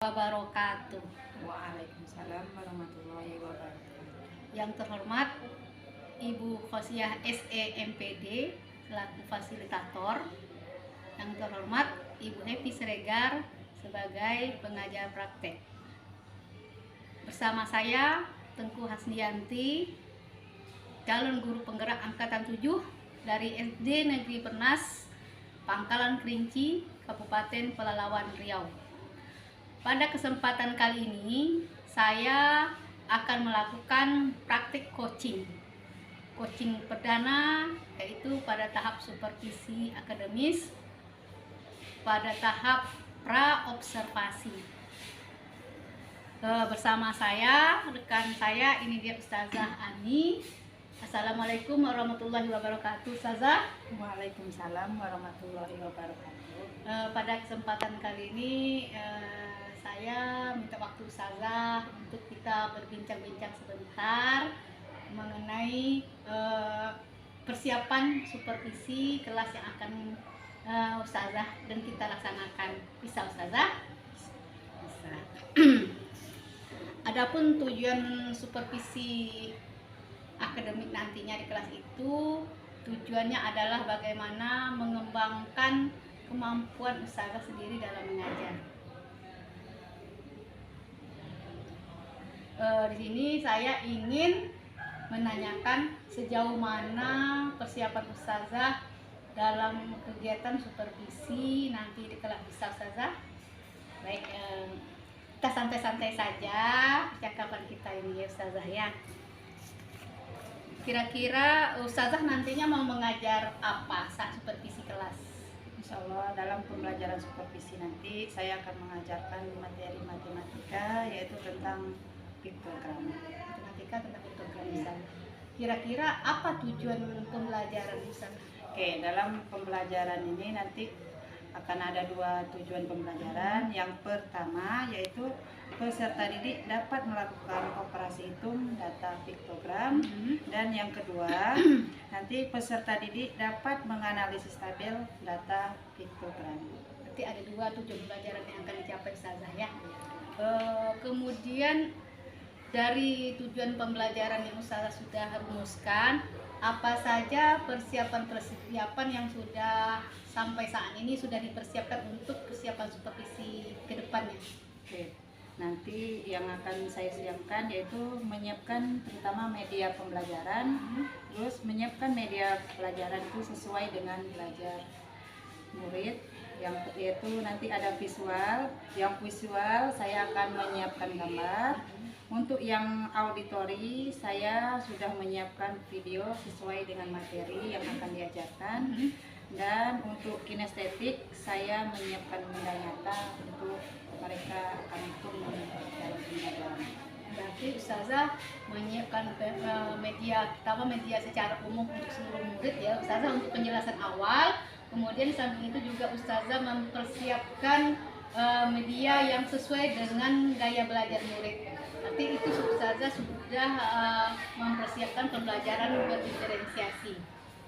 wabarakatuh. Waalaikumsalam warahmatullahi wabarakatuh. Yang terhormat Ibu Khosiah SE MPD selaku fasilitator. Yang terhormat Ibu Happy Siregar sebagai pengajar praktek. Bersama saya Tengku Hasnianti, calon guru penggerak angkatan 7 dari SD Negeri Pernas, Pangkalan Kerinci, Kabupaten Pelalawan Riau. Pada kesempatan kali ini, saya akan melakukan praktik coaching perdana, yaitu pada tahap supervisi akademis, pada tahap pra-observasi. Bersama saya, rekan saya, ini dia Ustazah Ani. Assalamualaikum warahmatullahi wabarakatuh, Ustazah. Waalaikumsalam warahmatullahi wabarakatuh. Pada kesempatan kali ini saya minta waktu Ustazah untuk kita berbincang-bincang sebentar mengenai persiapan supervisi kelas yang akan Ustazah dan kita laksanakan. Bisa Ustazah? Bisa. Adapun tujuan supervisi akademik nantinya di kelas itu, tujuannya adalah bagaimana mengembangkan kemampuan Ustazah sendiri dalam mengajar. Di sini saya ingin menanyakan sejauh mana persiapan Ustazah dalam kegiatan supervisi nanti di kelas. Bisa Ustazah? Baik, kita santai-santai saja percakapan kita ini ya Ustazah ya. Kira-kira Ustazah nantinya mau mengajar apa saat supervisi kelas? Insya Allah dalam pembelajaran supervisi nanti saya akan mengajarkan materi matematika, yaitu tentang piktogram. Matematika tentang piktogram misalnya. Kira-kira apa tujuan pembelajaran Ustazah? Oke, dalam pembelajaran ini nanti akan ada dua tujuan pembelajaran. Yang pertama yaitu peserta didik dapat melakukan operasi hitung data piktogram, dan yang kedua nanti peserta didik dapat menganalisis tabel data piktogram. Berarti ada dua tujuan pembelajaran yang akan dicapai Ustazah ya. Kemudian dari tujuan pembelajaran yang Ustazah sudah rumuskan, apa saja persiapan yang sudah sampai saat ini sudah dipersiapkan untuk persiapan supervisi ke depannya? Oke, nanti yang akan saya siapkan yaitu menyiapkan terutama media pembelajaran, terus menyiapkan media pelajaran itu sesuai dengan belajar murid, yang yaitu nanti ada visual. Yang visual saya akan menyiapkan gambar. Untuk yang auditori saya sudah menyiapkan video sesuai dengan materi yang akan diajarkan. Dan untuk kinestetik saya menyiapkan benda nyata untuk mereka akan ikut dalam pembelajaran. Berarti Ustazah menyiapkan media, pertama media secara umum untuk seluruh murid ya Ustazah untuk penjelasan awal. Kemudian samping itu juga Ustazah mempersiapkan media yang sesuai dengan gaya belajar murid. Berarti itu Ustazah sudah mempersiapkan pembelajaran berdiferensiasi.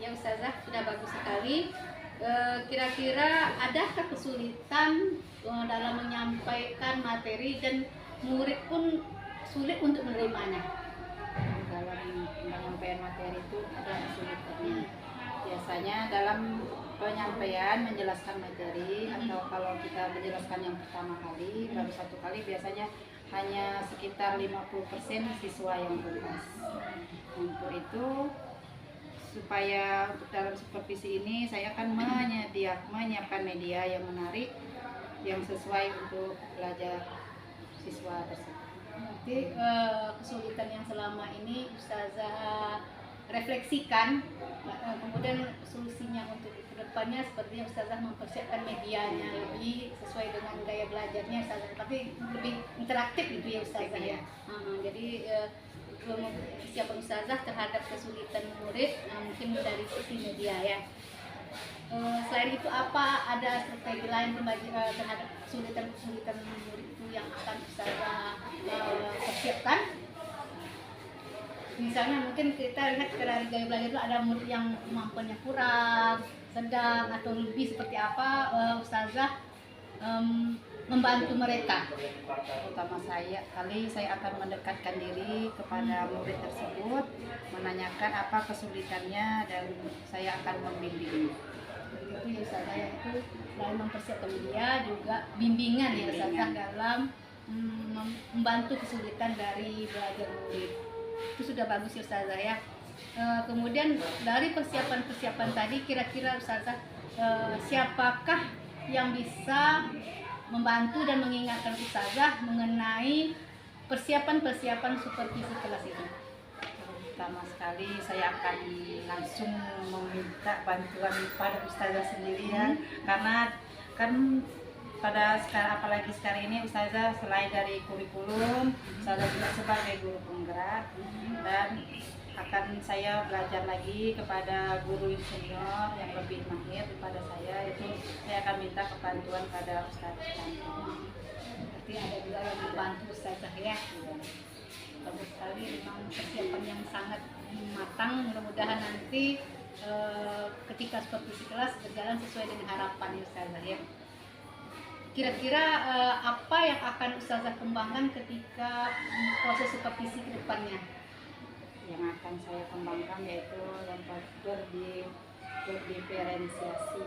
Ya Ustazah, sudah bagus sekali. Kira-kira adakah kesulitan dalam menyampaikan materi dan murid pun sulit untuk menerimanya? Dalam penyampaian materi itu ada kesulitannya. Biasanya dalam penyampaian menjelaskan materi, atau kalau kita menjelaskan yang pertama kali, baru satu kali, biasanya hanya sekitar 50% siswa yang tuntas. Untuk itu, supaya dalam supervisi ini saya akan menyiapkan media yang menarik, yang sesuai untuk belajar siswa tersebut. Nanti kesulitan yang selama ini Ustazah refleksikan, kemudian solusinya untuk kedepannya sepertinya Ustazah mempersiapkan medianya lebih sesuai dengan gaya belajarnya Ustazah, tapi lebih interaktif gitu ya Ustazah ya. Jadi persiapan Ustazah terhadap kesulitan murid mungkin dari sisi media ya. Selain itu apa ada strategi lain terhadap kesulitan murid itu yang akan Ustazah persiapkan? Misalnya mungkin kita lihat dari gaya belajar itu ada murid yang kemampuannya kurang, sedang atau lebih, seperti apa Ustazah membantu mereka? Terutama saya akan mendekatkan diri kepada murid tersebut, menanyakan apa kesulitannya dan saya akan membimbing. Itu ya Ustazah ya, itu selain mempersiapkan dia juga bimbingan ya Ustazah dalam membantu kesulitan dari belajar murid. Itu sudah bagus ya Ustazah ya. Kemudian dari persiapan tadi kira-kira Ustazah siapakah yang bisa membantu dan mengingatkan Ustazah mengenai persiapan supervisi kelas itu? Pertama sekali saya akan langsung meminta bantuan pada Ustazah sendiri ya, karena kan apalagi sekarang ini Ustazah selain dari kurikulum, Ustazah juga sebagai guru penggerak dan akan saya belajar lagi kepada guru senior yang lebih mahir daripada saya, itu saya akan minta bantuan pada Ustazah. Berarti ada juga yang membantu Ustazah ya. Bagus sekali, memang persiapan yang sangat matang. Mudah-mudahan nanti ketika supervisi kelas berjalan sesuai dengan harapan ya Ustazah ya. Kira-kira apa yang akan Ustazah kembangkan ketika proses supervisi ke depannya? Yang akan saya kembangkan yaitu yang berdiferensiasi.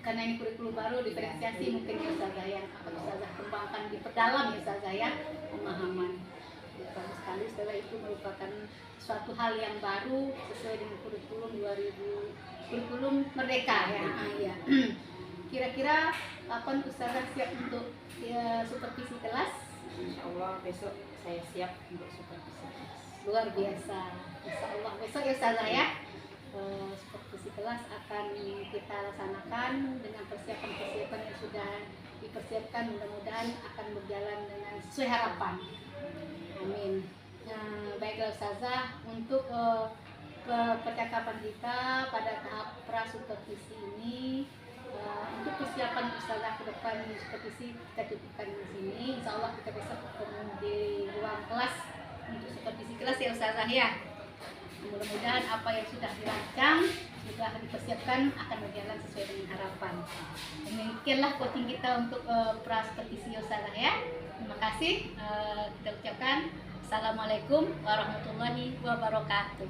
Karena ini kurikulum baru, diferensiasi mungkin ya Ustazah yang akan Ustazah kembangkan, diperdalam ya Ustazah ya pemahaman. Bagus sekali, setelah itu merupakan suatu hal yang baru sesuai dengan kurikulum merdeka ya. Kira-kira kapan Ustazah siap untuk supervisi kelas? Insya Allah besok saya siap untuk supervisi kelas. Luar biasa, Insya Allah besok ya Ustazah ya. Supervisi kelas akan kita laksanakan dengan persiapan yang sudah dipersiapkan, mudah-mudahan akan berjalan dengan sesuai harapan. Amin. Baiklah Ustazah, untuk percakapan kita pada tahap pra-supervisi ini, untuk persiapan Ustazah ke depan supervisi kita cukupkan di sini. Insya Allah kita besok ketemu di ruang kelas untuk supervisi kelas ya Ustazah ya. Mudah-mudahan apa yang sudah dirancang, sudah dipersiapkan akan berjalan sesuai dengan harapan. Demikianlah coaching kita untuk pra-supervisi Ustazah ya. Terima kasih. Kita ucapkan Assalamualaikum warahmatullahi wabarakatuh.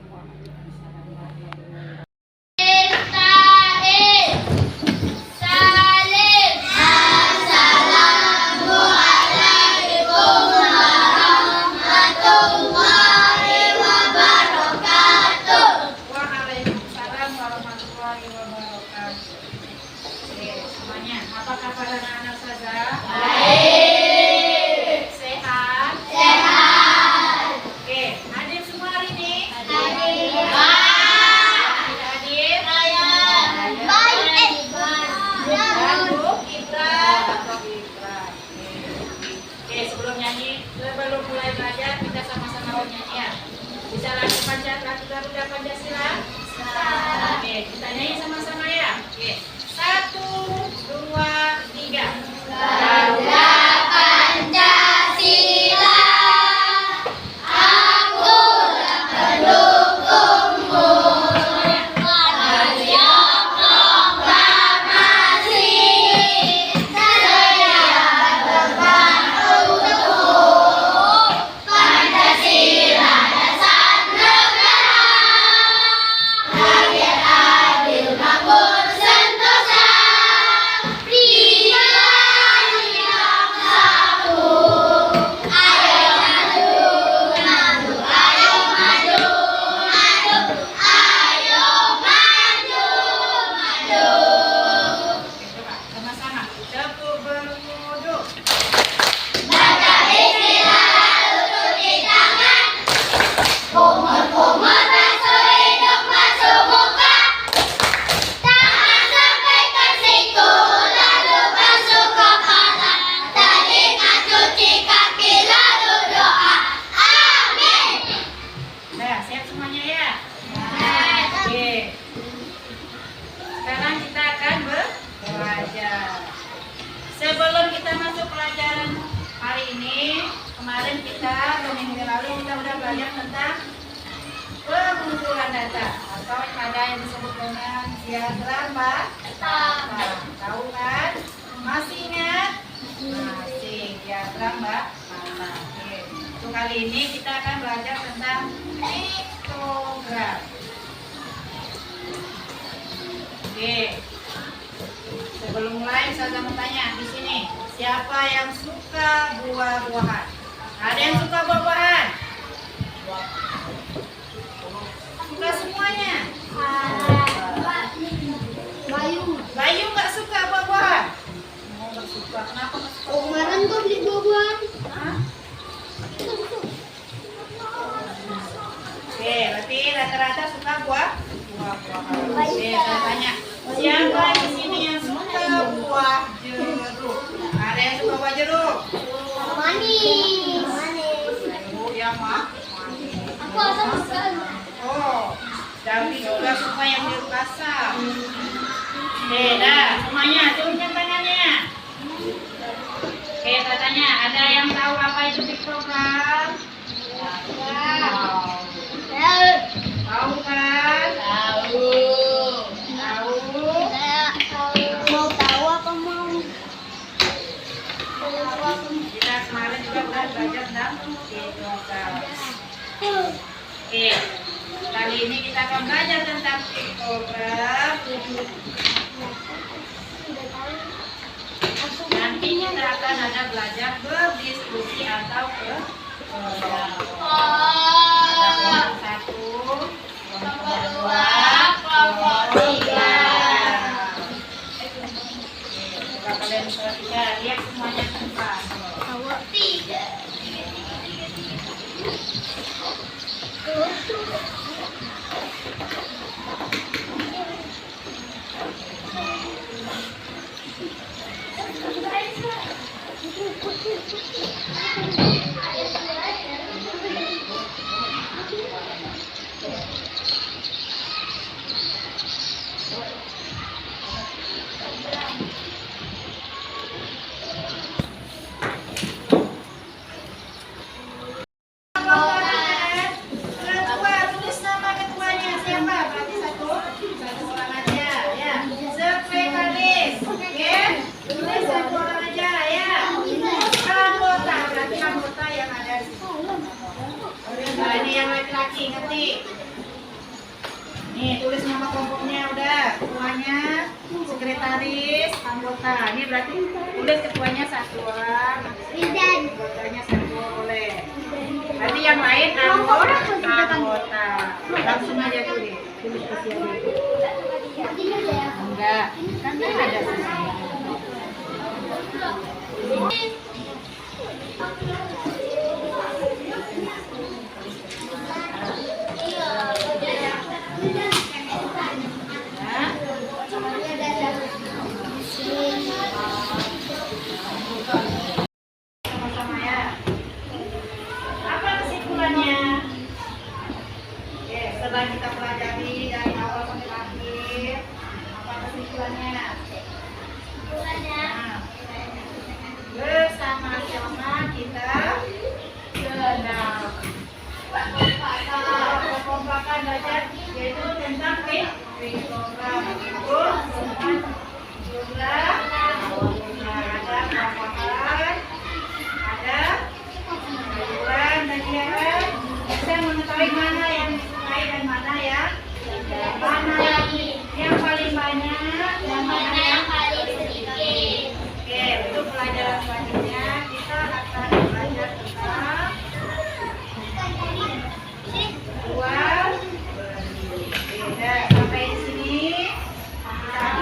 Apa kabar anak-anak Ustazah? Baik. Sehat? Sehat. Oke, hadir semua hari ini? Hadir. Tidak hadir? Saya. Baik. Dan Bu Ibra. Oke, sebelum mulai belajar kita sama-sama bernyanyi ya. Bisa lagu Garuda Pancasila? Oke, kita nyanyi sama-sama ya. Oke, 1, 2, 3. Garuda Pancasila, aku pendukungmu. Raja proklamasi, saya berbantu Pancasila dasar negara. Rakyat adil makmur sentosa, pria yang satu. Ayo maju, maju, ayo maju, maju, ayo maju, maju. Coba sama-sama tepuk berwudu. Baca bismillah lalu cuci tangan. Kumur-kumur basuh hidung, basuh muka. Tangan sampai ke siku, lalu basuh kepala. Telinga cuci kaki, lalu doa. Amin. Nah, siap semuanya ya? Oke. Sekarang kita akan belajar. Sebelum kita masuk pelajaran hari ini, kemarin kita 2 minggu lalu kita udah belajar tentang pengumpulan data atau ada yang disebut dengan diagram bata. Tahu kan? Masih ingat? Masih diagram Mbak mata. Oke. Untuk kali ini kita akan belajar tentang piktogram. Oke. Sebelum mulai saya mau tanya di sini, siapa yang suka buah-buahan? Ada yang suka buah-buahan? Suka semuanya? Bayu nggak suka buah-buahan? Oh, nggak suka. Kenapa nggak suka? Kemarin kok beli buah-buahan. Hah? Oke, berarti rata-rata suka buah-buahan. Oke, saya tanya, siapa di sini yang suka buah jeruk? Ada yang suka buah jeruk? Manis. Oh, ya mak. Aku asam sekali. Oh, Davi juga suka yang jeruk asam. Oke, dah, semuanya turunkan tangannya. Oke, saya tanya, ada yang tahu apa itu piktogram? Wow. Tahu kan? Tahu. Tahu. Mau tahu apa mau? Kita kemarin juga pernah belajar tentang piktogram. Oke, kali ini kita akan belajar tentang piktogram. Nanti kita akan ada belajar berdiskusi atau kelompok satu, kelompok dua, kelompok tiga. Coba kalian perhatikan, lihat semuanya ke depan. Ketua, tulis nama ketuanya siapa? Berarti satu orang aja, ya. Sekretaris, oke? Tulis satu orang aja, ya. Anggota, berarti anggota yang ada di sini. Nah, ini yang laki-laki, ngerti? Nih, tulis nama kelompoknya udah. Ketuanya, sekretaris, anggota. Ini berarti tulis ketuanya satu orang, anggotanya satu boleh. Berarti yang lain anggota. Langsung aja tulis. Tulis ke sini. Enggak, kan dia ada di sini. Sama-sama ya. Apa kesimpulannya? Oke, setelah kita pelajari dari awal sampai akhir, apa kesimpulannya? Nah, bersama-sama kita sedang kekompakan belajar yaitu tentang piktogram itu tentang jumlah, ada kelompakan, ada sayuran dan hiasan. Bisa mengetahui mana yang disukai dan mana yang paling banyak dan mana yang paling sedikit. Oke, untuk pelajaran selanjutnya kita akan belajar tentang jual beli. Oke, sampai di sini kita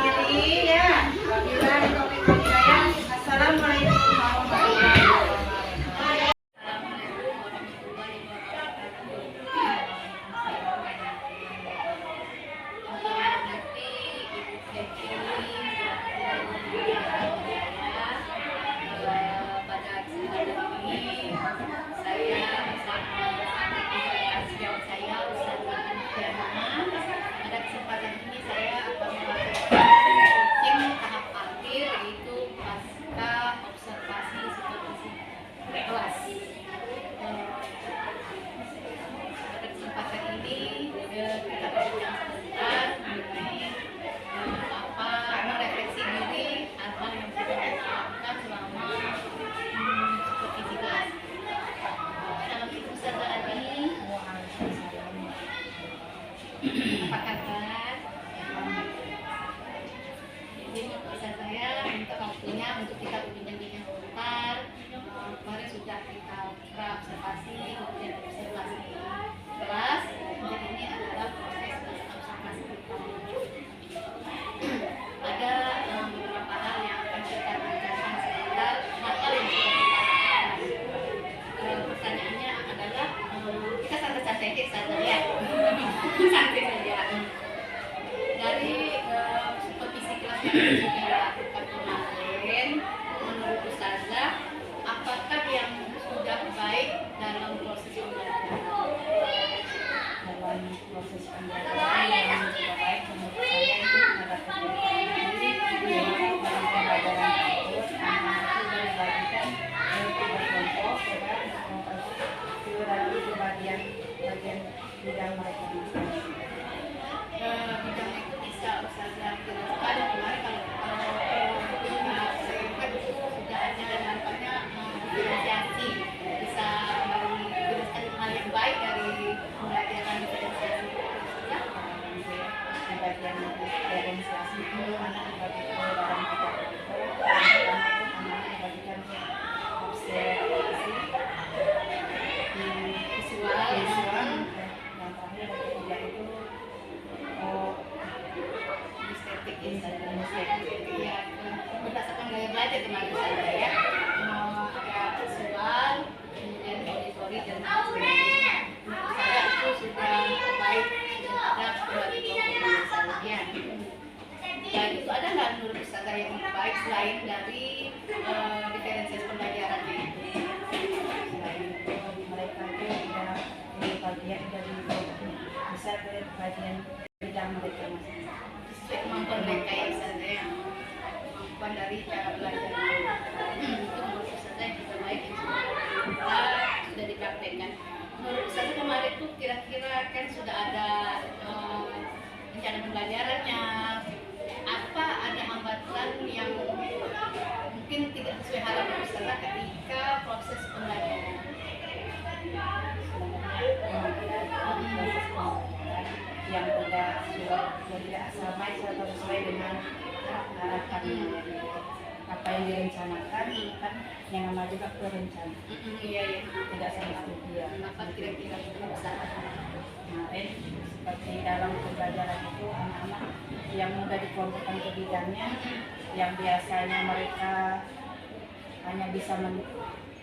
kemarin itu kira-kira kan sudah ada rencana pembelajarannya, apa ada hambatan yang mungkin tidak sesuai harapan Ustazah ketika proses pembelajaran? Yang tidak sesuai dengan harapan apa yang direncanakan kan yang nama juga perencana Iya, tidak semestinya. Kenapa kira-kira Ustazah? Kemarin seperti dalam pembelajaran itu anak-anak yang mudah dikelompokkan ke bidangnya yang biasanya mereka hanya bisa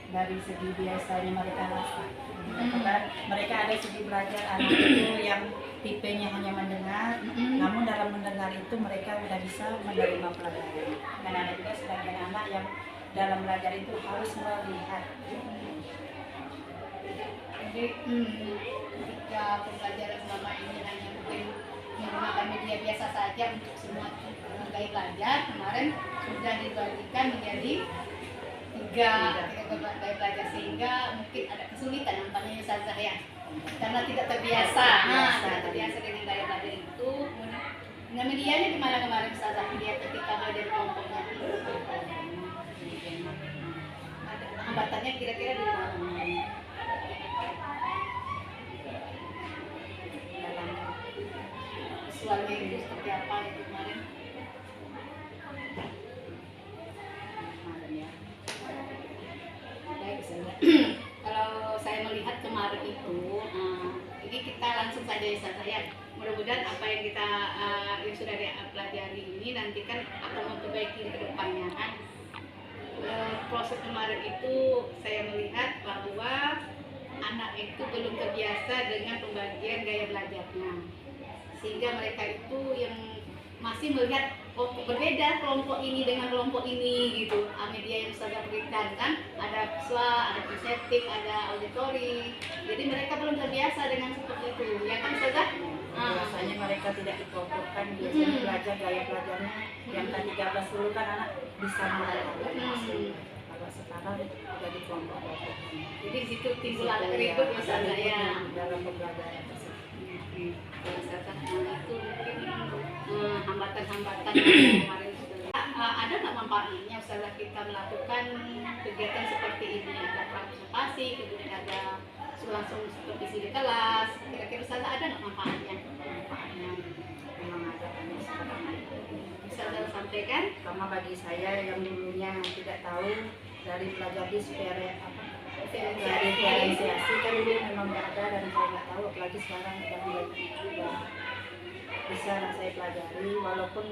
dari segi biasanya mereka rasa mereka ada segi belajar anak itu yang tipenya hanya mendengar, namun dalam mendengar itu mereka sudah bisa menerima pelajaran. Dan ada juga sebagian anak yang dalam belajar itu harus melihat. Jadi ketika pembelajaran selama ini hanya mungkin menggunakan media biasa saja untuk semua gaya belajar, kemarin sudah dibagikan menjadi tiga gaya belajar sehingga mungkin ada kesulitan nampaknya Ustazah ya, karena tidak terbiasa, tidak terbiasa dengan gaya belajar itu. Dengan medianya gimana kemarin Ustazah dia ketika belajar kelompoknya? Ada hambatannya kira-kira di mana? Visualnya itu seperti apa itu kemarin? Baik, kalau saya melihat kemarin itu, ini kita langsung saja ya saya. Mudah-mudahan apa yang kita yang sudah dipelajari ini nanti kan akan memperbaiki ke depannya kan. Proses kemarin itu saya melihat bahwa anak itu belum terbiasa dengan pembagian gaya belajarnya, sehingga mereka itu yang masih melihat berbeda kelompok ini dengan kelompok ini gitu. Media yang Ustazah berikan kan ada visual, ada perseptif, ada auditori, jadi mereka belum terbiasa dengan seperti itu ya kan Ustazah? Biasanya mereka tidak dikelompokkan, biasanya belajar gaya belajarnya yang tadi 13 dulu kan anak bisa mulai kalau sekarang sudah dikelompokkan. Jadi di situ timbul ada ribut Ustazah ya dalam pembelajaran tersebut. Ustazah itu mungkin hambatan-hambatan yang kemarin sudah ada nggak manfaatnya Ustazah kita melakukan kegiatan seperti ini, ada partisipasi, kemudian ada langsung supervisi di kelas, kira-kira Ustazah ada nggak manfaatnya? Manfaatnya memang ada banyak sekali. Bisa Ustazah sampaikan? Karena bagi saya yang dulunya tidak tahu dari belajar di diferensiasi kan dulu memang nggak ada dan saya nggak tahu, apalagi sekarang sudah bisa saya pelajari walaupun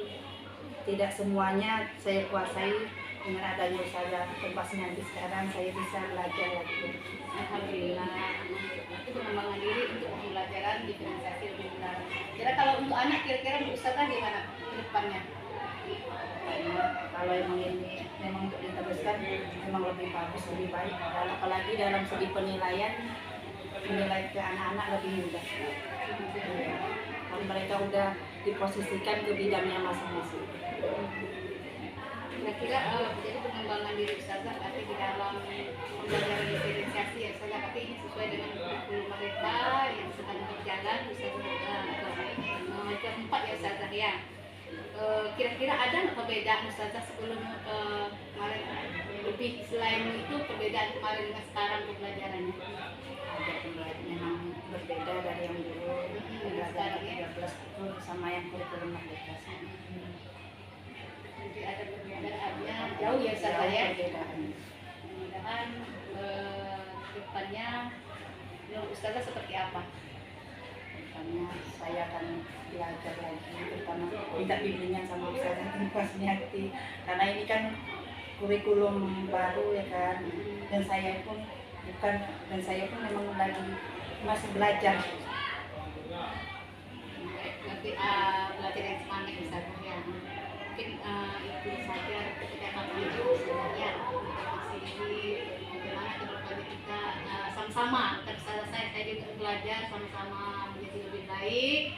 tidak semuanya saya kuasai. Dengan adanya Ustazah Tempas nanti sekarang saya bisa belajar lagi. Alhamdulillah, itu pengembangan diri untuk pembelajaran diferensiasi lebih benar. Kira kalau untuk anak kira-kira menurut Ustazah gimana ke depannya? Kalau emang ini memang untuk diteruskan memang lebih bagus, lebih baik, apalagi dalam segi penilaian, menilai ke anak-anak lebih mudah. Kalau mereka udah diposisikan ke bidangnya masing-masing. Kira-kira jadi pengembangan diri Ustazah tapi di dalam pembelajaran diferensiasi ya Ustazah, tapi ini sesuai dengan kurikulum mereka yang sedang berjalan Ustazah keempat ya Ustazah ya. Kira-kira ada nggak perbedaan Ustazah sebelum kemarin lebih selain itu perbedaan kemarin dengan sekarang pembelajarannya? Ada pembelajaran memang berbeda dari yang dulu, sekarang ya 13 itu sama yang kurikulum merdeka. Jadi ada perbedaannya jauh ya Ustazah ya. Mudah-mudahan depannya menurut Ustazah seperti apa? Depannya saya akan belajar lagi, terutama minta bimbingan sama Ustazah Tempas Niati, karena ini kan kurikulum baru ya kan, dan saya pun memang lagi masih belajar. Nanti belajar yang semangat Ustazah ya. Mungkin itu saja ketika kami sebenarnya masih bagaimana kedepannya kita sama-sama, bukan saya juga belajar sama-sama menjadi lebih baik,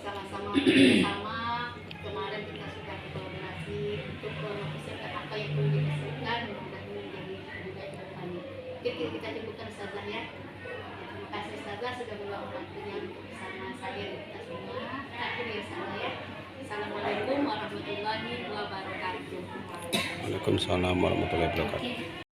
sama-sama bersama. Kemarin kita sudah berkolaborasi untuk mempersiapkan apa yang perlu dipersiapkan, mudah-mudahan menjadi lebih baik ke depannya. Mungkin kita cukupkan Ustazah ya. Terima kasih Ustazah sudah meluangkan waktunya untuk bersama saya dan kita semua. Akhir ya Ustazah ya. Assalamualaikum warahmatullahi wabarakatuh. Waalaikumsalam warahmatullahi wabarakatuh.